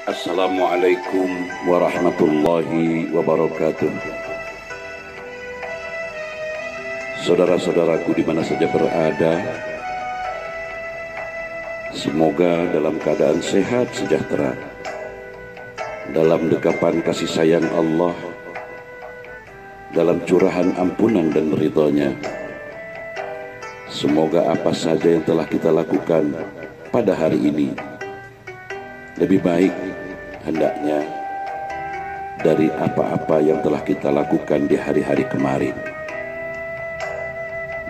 Assalamualaikum warahmatullahi wabarakatuh. Saudara-saudaraku di mana saja berada, semoga dalam keadaan sehat sejahtera, dalam dekapan kasih sayang Allah, dalam curahan ampunan dan ridhonya. Semoga apa saja yang telah kita lakukan pada hari ini lebih baik hendaknya dari apa-apa yang telah kita lakukan di hari-hari kemarin.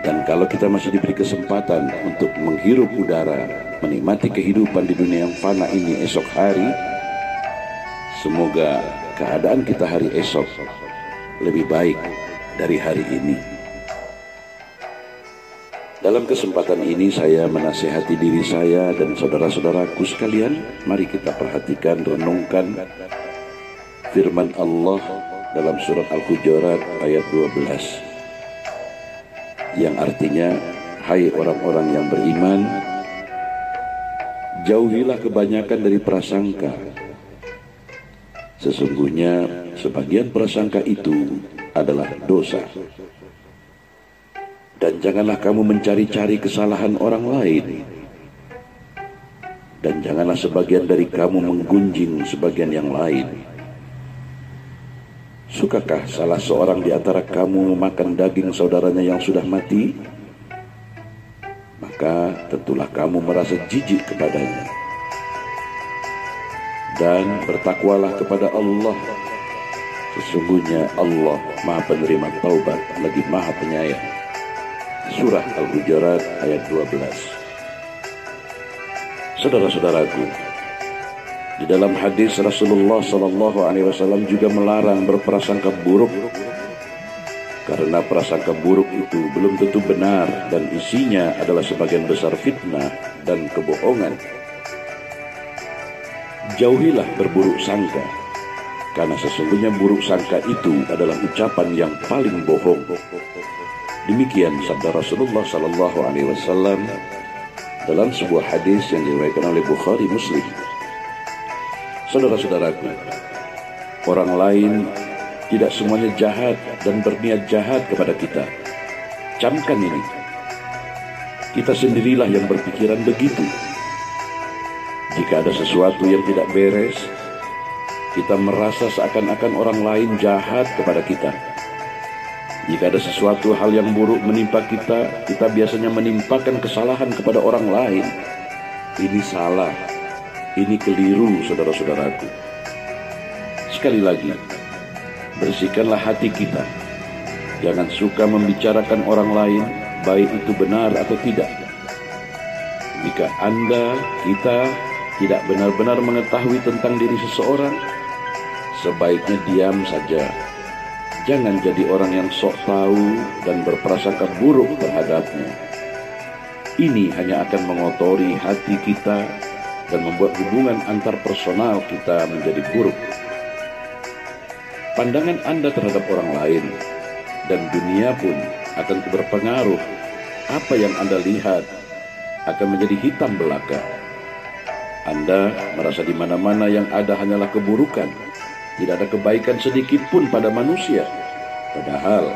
Dan kalau kita masih diberi kesempatan untuk menghirup udara, menikmati kehidupan di dunia yang fana ini esok hari, semoga keadaan kita hari esok lebih baik dari hari ini. Dalam kesempatan ini saya menasihati diri saya dan saudara-saudaraku sekalian, mari kita perhatikan, renungkan firman Allah dalam surat Al-Hujurat ayat 12 yang artinya, hai orang-orang yang beriman, jauhilah kebanyakan dari prasangka. Sesungguhnya sebagian prasangka itu adalah dosa. Dan janganlah kamu mencari-cari kesalahan orang lain. Dan janganlah sebagian dari kamu menggunjing sebagian yang lain. Sukakah salah seorang di antara kamu memakan daging saudaranya yang sudah mati? Maka tentulah kamu merasa jijik kepadanya. Dan bertakwalah kepada Allah. Sesungguhnya Allah Maha Penerima Taubat lagi Maha Penyayang. Surah Al-Hujurat ayat 12. Saudara-saudaraku, di dalam hadis Rasulullah SAW juga melarang berprasangka buruk, karena prasangka buruk itu belum tentu benar dan isinya adalah sebagian besar fitnah dan kebohongan. Jauhilah berburuk sangka, karena sesungguhnya buruk sangka itu adalah ucapan yang paling bohong. Demikian sabda Rasulullah SAW dalam sebuah hadis yang diriwayatkan oleh Bukhari Muslim. Saudara-saudaraku, orang lain tidak semuanya jahat dan berniat jahat kepada kita. Camkan ini. Kita sendirilah yang berpikiran begitu. Jika ada sesuatu yang tidak beres, kita merasa seakan-akan orang lain jahat kepada kita. Jika ada sesuatu hal yang buruk menimpa kita, kita biasanya menimpakan kesalahan kepada orang lain. Ini salah, ini keliru, saudara-saudaraku. Sekali lagi, bersihkanlah hati kita. Jangan suka membicarakan orang lain, baik itu benar atau tidak. Jika kita tidak benar-benar mengetahui tentang diri seseorang, sebaiknya diam saja. Jangan jadi orang yang sok tahu dan berprasangka buruk terhadapnya. Ini hanya akan mengotori hati kita dan membuat hubungan antar personal kita menjadi buruk. Pandangan Anda terhadap orang lain dan dunia pun akan berpengaruh. Apa yang Anda lihat akan menjadi hitam belaka. Anda merasa di mana-mana yang ada hanyalah keburukan. Tidak ada kebaikan sedikit pun pada manusia. Padahal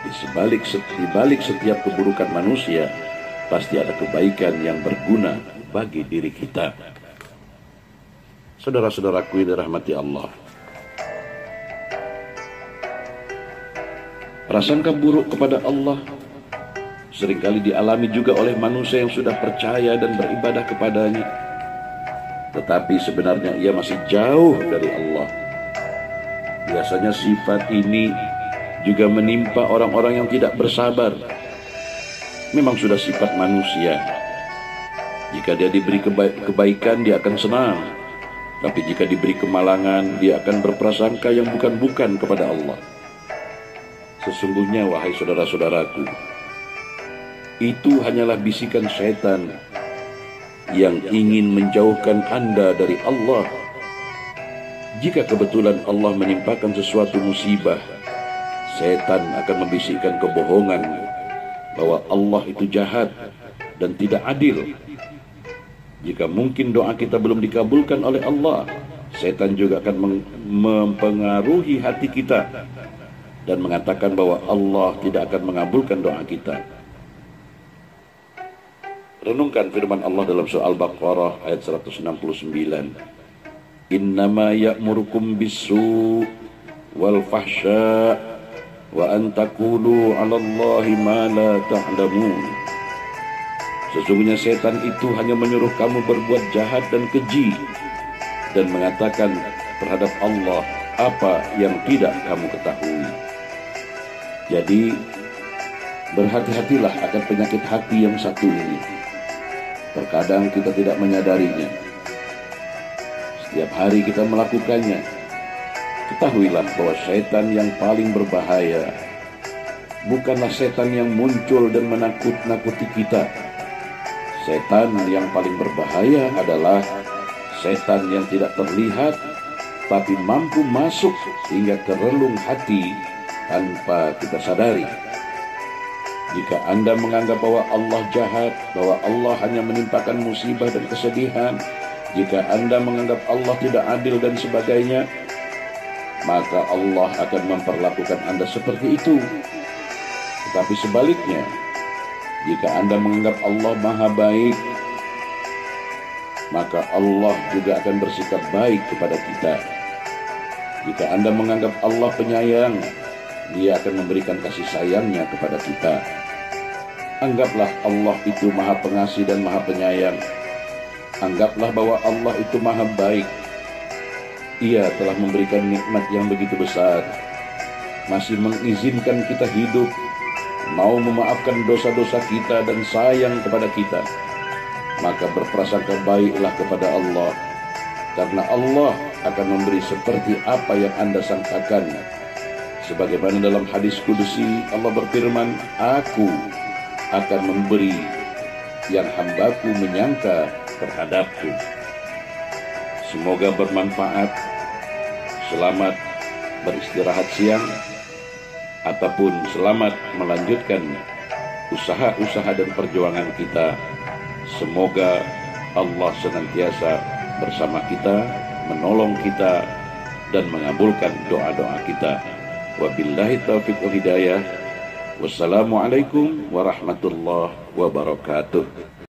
di balik setiap keburukan manusia pasti ada kebaikan yang berguna bagi diri kita. Saudara-saudaraku yang dirahmati Allah, prasangka buruk kepada Allah seringkali dialami juga oleh manusia yang sudah percaya dan beribadah kepadanya. Tetapi sebenarnya ia masih jauh dari Allah. Biasanya sifat ini juga menimpa orang-orang yang tidak bersabar. Memang sudah sifat manusia. Jika dia diberi kebaikan, dia akan senang. Tapi jika diberi kemalangan, dia akan berprasangka yang bukan-bukan kepada Allah. Sesungguhnya, wahai saudara-saudaraku, itu hanyalah bisikan setan yang ingin menjauhkan Anda dari Allah. Jika kebetulan Allah menimpakan sesuatu musibah, setan akan membisikkan kebohongan bahwa Allah itu jahat dan tidak adil. Jika mungkin doa kita belum dikabulkan oleh Allah, setan juga akan mempengaruhi hati kita dan mengatakan bahwa Allah tidak akan mengabulkan doa kita. Renungkan firman Allah dalam surah Al-Baqarah ayat 169. Innama ya'murukum bisu wal fahsya wa an taqulu 'ala Allahi ma la ta'lamun. Sesungguhnya setan itu hanya menyuruh kamu berbuat jahat dan keji dan mengatakan terhadap Allah apa yang tidak kamu ketahui. Jadi berhati-hatilah akan penyakit hati yang satu ini. Terkadang kita tidak menyadarinya. Setiap hari kita melakukannya. Ketahuilah bahwa setan yang paling berbahaya bukanlah setan yang muncul dan menakut-nakuti kita. Setan yang paling berbahaya adalah setan yang tidak terlihat tapi mampu masuk hingga ke relung hati tanpa kita sadari. Jika Anda menganggap bahwa Allah jahat, bahwa Allah hanya menimpakan musibah dan kesedihan, jika Anda menganggap Allah tidak adil dan sebagainya, maka Allah akan memperlakukan Anda seperti itu. Tetapi sebaliknya, jika Anda menganggap Allah maha baik, maka Allah juga akan bersikap baik kepada kita. Jika Anda menganggap Allah penyayang, Dia akan memberikan kasih sayangnya kepada kita. Anggaplah Allah itu maha pengasih dan maha penyayang. Anggaplah bahwa Allah itu maha baik. Ia telah memberikan nikmat yang begitu besar, masih mengizinkan kita hidup, mau memaafkan dosa-dosa kita dan sayang kepada kita. Maka berprasangka baiklah kepada Allah, karena Allah akan memberi seperti apa yang Anda sangkakan. Sebagaimana dalam hadis kudusi Allah berfirman, Aku akan memberi yang hambaku menyangka terhadapku. Semoga bermanfaat. Selamat beristirahat siang ataupun selamat melanjutkan usaha-usaha dan perjuangan kita. Semoga Allah senantiasa bersama kita, menolong kita dan mengabulkan doa-doa kita. Wabillahi taufiq wal hidayah. Wassalamualaikum warahmatullahi wabarakatuh.